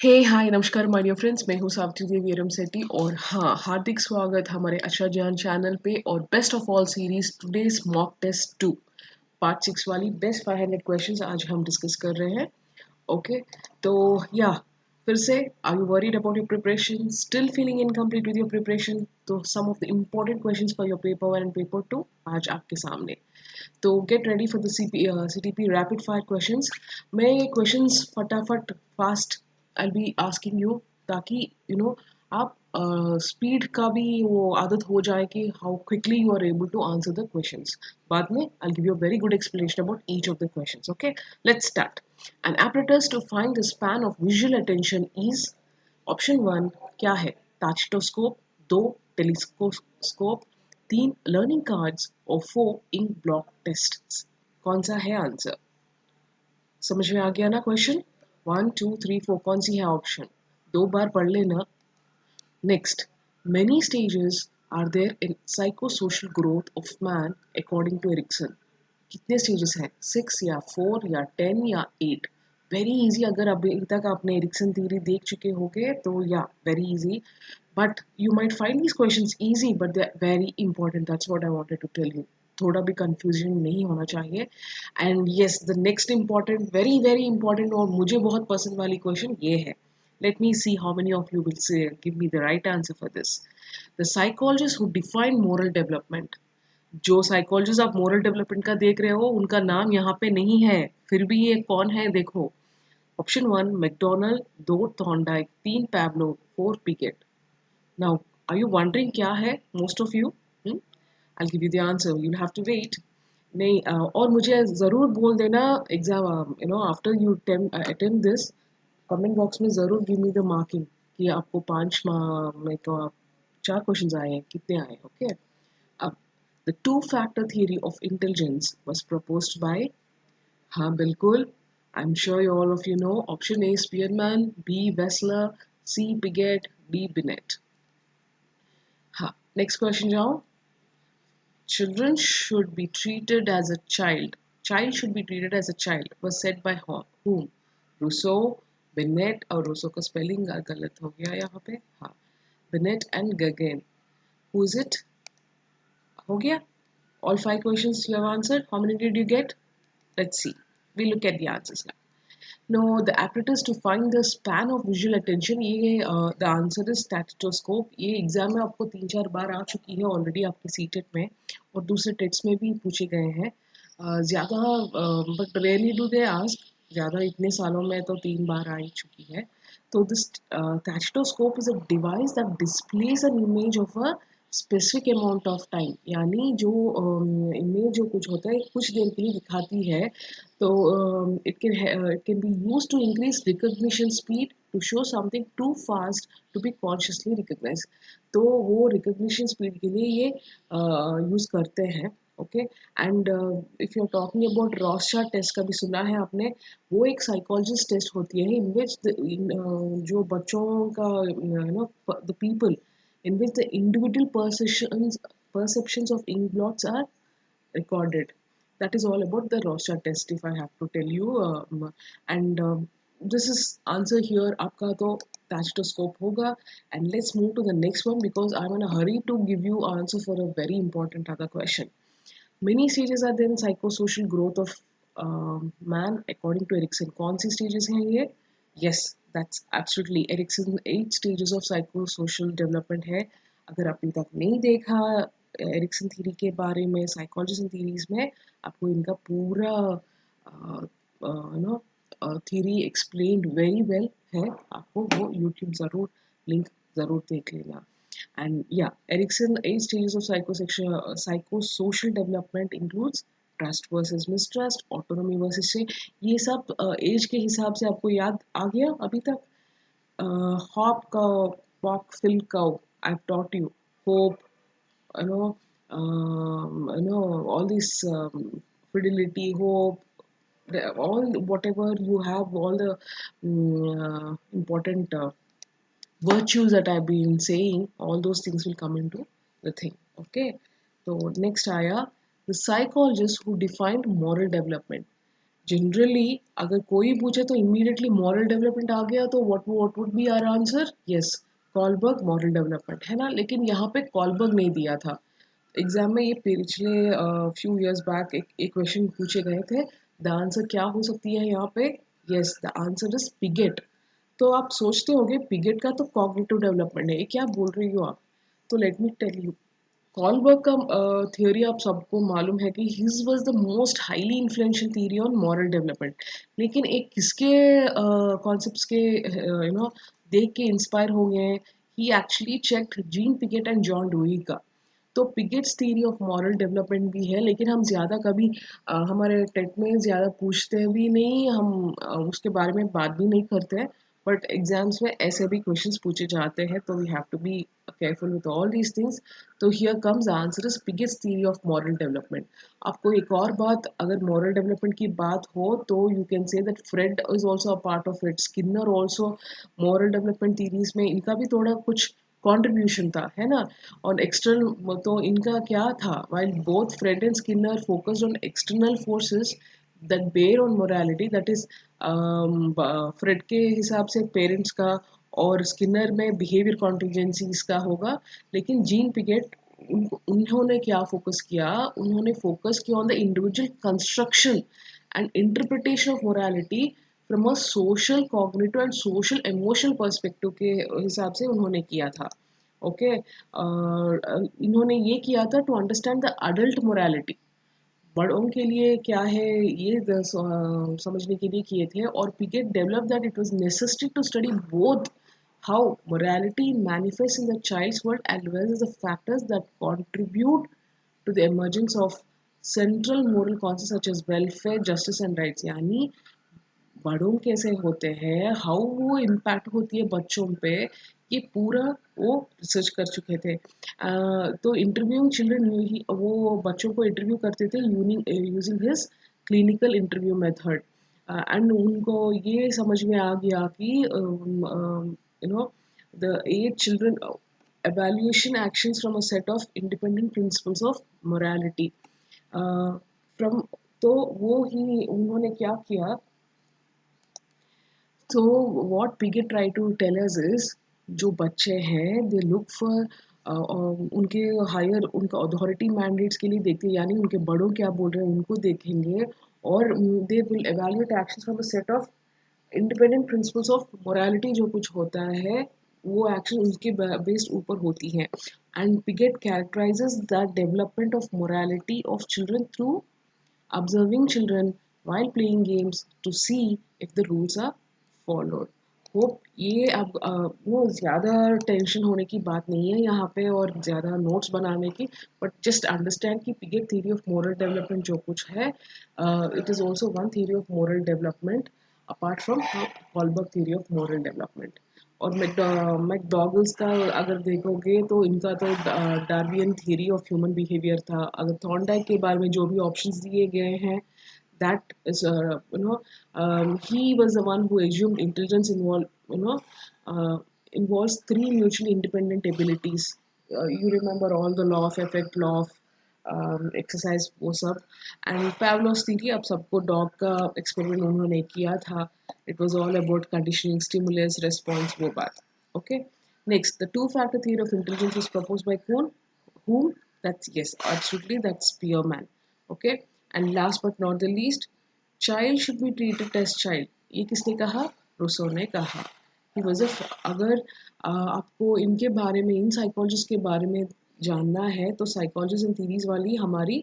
हे हाय नमस्कार my dear friends, मैं हूँ सावित्री देवी एरम सेट्टी और हाँ, हार्दिक स्वागत हमारे अच्छा ज्ञान चैनल पे। और best of all series today's mock test 2 part 6 वाली बेस्ट 500 क्वेश्चंस आज हम डिस्कस कर रहे हैं। ओके, तो या फिर से, are you worried about your preparation, still feeling incomplete with your preparation? तो some of the important questions for your paper 1 and paper 2 आज आपके सामने। तो get ready for the CTP rapid fire questions. मैं ये क्वेश्चंस फटाफट fast I be asking you, ताकि आप स्पीड का भी वो आदत हो जाए कि how quickly you are able to answer the questions. बाद में I give you a very good explanation about each of the questions. Okay, let's start. An apparatus to find the span of visual attention is. Option 1 क्या है? ताचिटोस्कोप, 2 telescope, 3 learning cards और 4 ink block test. कौन सा है answer? समझ में आ गया ना क्वेश्चन? 1 2 3 4 कौन सी है ऑप्शन? 2 बार पढ़ लेना। Next, many stages are there in psychosocial growth of man according to Erikson. कितने स्टेजेस हैं? 6 या 4 या 10 या 8? Very easy. अगर अभी तक आपने एरिक्सन थ्योरी देख चुके होगे तो या very easy, but you might find these questions easy but they're very important. That's what I wanted to tell you. थोड़ा भी कंफ्यूजन नहीं होना चाहिए। And yes, the next important, very very important और मुझे बहुत पसंद वाली क्वेश्चन ये है। Let me see how many of you will give me the right answer for this. The psychologist who define moral development. जो साइकोलॉजिस्ट आप moral development का देख रहे हो उनका नाम यहाँ पे नहीं है, फिर भी ये कौन है देखो। Option 1 McDonald, 2 Thorndike, 3 Pavlov, 4 Piaget. Now are you wondering क्या है most of you? I give you the answer, you have to wait. नहीं, और मुझे ज़रूर बोल देना exam, after you attempt this, comment box में ज़रूर गिव मी द मार्किंग कि आपको 5 में तो आप 4 क्वेश्चन आए हैं, कितने आए। ओके, अब the two factor theory of intelligence was proposed by. हाँ बिल्कुल, I am sure you all of you know. Option A Spearman, B Wechsler, C Piaget, D Binet. हाँ, नेक्स्ट क्वेश्चन जाओ। Children should be treated as a child. Child should be treated as a child was said by whom? Rousseau, Binet, और Rousseau का spelling गलत हो गया यहाँ पे। हाँ, Binet and Gagne. Who is it? हो गया? All 5 questions you have answered. How many did you get? Let's see. We look at the answers now. No, the apparatus to find the span of visual attention, ये the answer is स्टैटिस्कोप। ये exam में आपको 3-4 बार आ चुकी है already आपके CTET में, और दूसरे टेट्स में भी पूछे गए हैं। ज़्यादा but rarely do they ask, ज़्यादा इतने सालों में तो 3 बार आ ही चुकी है। तो this tachistoscope is a device that displays an image of a specific amount of time. यानी जो इमेज जो कुछ होता है कुछ देर के लिए दिखाती है। तो it can be used to increase recognition speed to show something too fast to be consciously recognized. तो वो recognition speed के लिए ये यूज़ करते हैं। Okay, and if you are talking about Rorschach test, कभी सुना है आपने? वो एक साइकोलॉजिस्ट टेस्ट होती है इन विच जो बच्चों का the people in which the individual perceptions of ink blots are recorded. That is all about the Rorschach test, if I have to tell you. And this is answer here. आपका तो stethoscope होगा. And let's move to the next one because I'm in a hurry to give you answer for a very important other question. Many stages are there in psychosocial growth of man according to Erikson. कौन सी stages हैं ये? Yes, that's absolutely Erikson 8 stages of psychosocial development है। अगर आपने तक नहीं देखा Ericsson theory के बारे में, साइकोलॉजिस्ट थ्योरीज में, आपको इनका पूरा थ्योरी एक्सप्लेन्ड वेरी वेल है। आपको वो यूट्यूब ज़रूर लिंक ज़रूर देख लेना। And yeah, Erikson 8 stages of psychosocial development includes trust versus mistrust, autonomy versus से। ये सब एज के हिसाब से आपको याद आ गया अभी तक? हॉप का वॉक फिल का I taught you, hope, you know all this fidelity, hope, all whatever you have, all the important virtues that I've been saying, all those things will come into the thing. Okay, so next आया the psychologist who defined moral development. Generally अगर कोई पूछे तो immediately moral development आ गया तो what would be our answer? Yes, Kohlberg moral development, है ना? लेकिन यहाँ पे कॉलबर्ग नहीं दिया था एग्जाम में। ये पिछले फ्यू इयर्स बैक एक क्वेश्चन पूछे गए थे। द आंसर क्या हो सकती है यहाँ पे? Yes, the answer is Piaget. तो आप सोचते होगे पिगेट का तो कॉग्निटिव डेवलपमेंट है, ये क्या बोल रही हो आप? तो let me tell you, Kohlberg का थियोरी आप सबको मालूम है कि his was the most highly influential theory on moral development. लेकिन एक किसके कॉन्सेप्ट्स के देख के इंस्पायर हो गए हैं? ही actually checked Jean Piaget and John Dewey का। तो Piaget's theory of moral development भी है, लेकिन हम ज़्यादा कभी हमारे टेट में ज़्यादा पूछते भी नहीं, हम उसके बारे में बात भी नहीं करते हैं। बट एग्जाम्स में ऐसे भी क्वेश्चंस पूछे जाते हैं, तो we have to be careful with all these things. तो here comes answer is Piaget's theory of moral development. आपको एक और बात, अगर मॉरल डेवलपमेंट की बात हो तो you can say that Freud is also a part of it, Skinner also moral development theories में इनका भी थोड़ा कुछ कंट्रीब्यूशन था, है ना? और एक्सटर्नल तो इनका क्या था, while both Fred and Skinner focused on external forces that bear on morality, that is Freud के हिसाब से पेरेंट्स का और स्किनर में बिहेवियर कॉन्टिजेंसीज का होगा। लेकिन जीन पिगेट उन्होंने क्या फोकस किया? उन्होंने फोकस किया on the individual construction and interpretation of morality from a social cognitive and social emotional perspective के हिसाब से उन्होंने किया था। ओके, इन्होंने ये किया था to understand the adult morality, बड़ों के लिए क्या है ये समझने के लिए किए थे। और Piaget develop that it was necessary to study both how morality manifests in the child's world as well as the factors that contribute to the emergence of central moral concepts such as welfare, justice and rights। यानी बड़ों कैसे होते हैं, how वो impact होती है बच्चों पे, ये पूरा वो रिसर्च कर चुके थे। तो इंटरव्यूइंग चिल्ड्रन, वो बच्चों को इंटरव्यू करते थे using his clinical interview method. And उनको ये समझ में आ गया कि the age children evaluation actions from a set of independent principles of morality from। तो वो ही उन्होंने क्या किया? So what Piget try to tell us is, जो बच्चे हैं दे लुक फॉर उनके हायर उनका अथॉरिटी मैंडेट्स के लिए देखते हैं, यानी उनके बड़ों क्या बोल रहे हैं उनको देखेंगे। और they will evaluate actions from a set of independent principles of morality. जो कुछ होता है वो एक्शन उसके बेस्ड ऊपर होती हैं। And Piaget characterises the development of morality of children through observing children while playing games to see if the rules are followed। Hope ये अब वो ज़्यादा टेंशन होने की बात नहीं है यहाँ पे और ज़्यादा नोट्स बनाने की। बट जस्ट अंडरस्टैंड कि Piaget theory of moral development जो कुछ है, it is also one theory of moral development apart from Kohlberg theory of moral development. और मैकडॉगल्स का अगर देखोगे तो इनका तो Darwinian theory of human behaviour था। अगर थॉर्नडाइक के बारे में जो भी ऑप्शंस दिए गए हैं, that is he was the one who assumed intelligence involves three mutually independent abilities। You remember all the law of effect, law of exercise वो सब। एंड पैवलोस थी कि अब सबको डॉग का एक्सपेरिमेंट उन्होंने किया था। It was all about conditioning stimulus response, वो बात। Okay, next the two factor theory of intelligence was proposed bye कौन? whom? That's yes, absolutely, that's Spearman। Okay, and last but not the least, child should be treated as child, ये किसने कहा? Rousseau ने कहा। He was a अगर आपको इनके बारे में, इन साइकोलॉजिस्ट के बारे में जानना है तो साइकोलॉजिस्ट एंड थीरीज वाली हमारी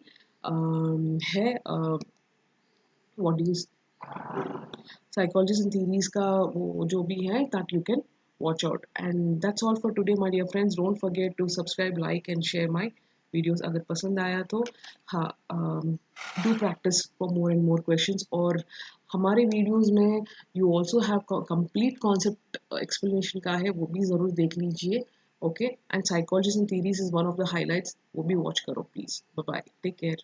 है what do psychologist and theories का वो जो भी है, that you can watch out। and that's all for today my dear friends, don't forget to subscribe, like and share my videos अगर पसंद आया तो। हाँ, do practice for more and more questions। और हमारे वीडियोस में you also have complete concept explanation का है, वो भी ज़रूर देख लीजिए। Okay, and psychologist and theories is one of the highlights, वो भी वॉच करो please. Bye bye, take care.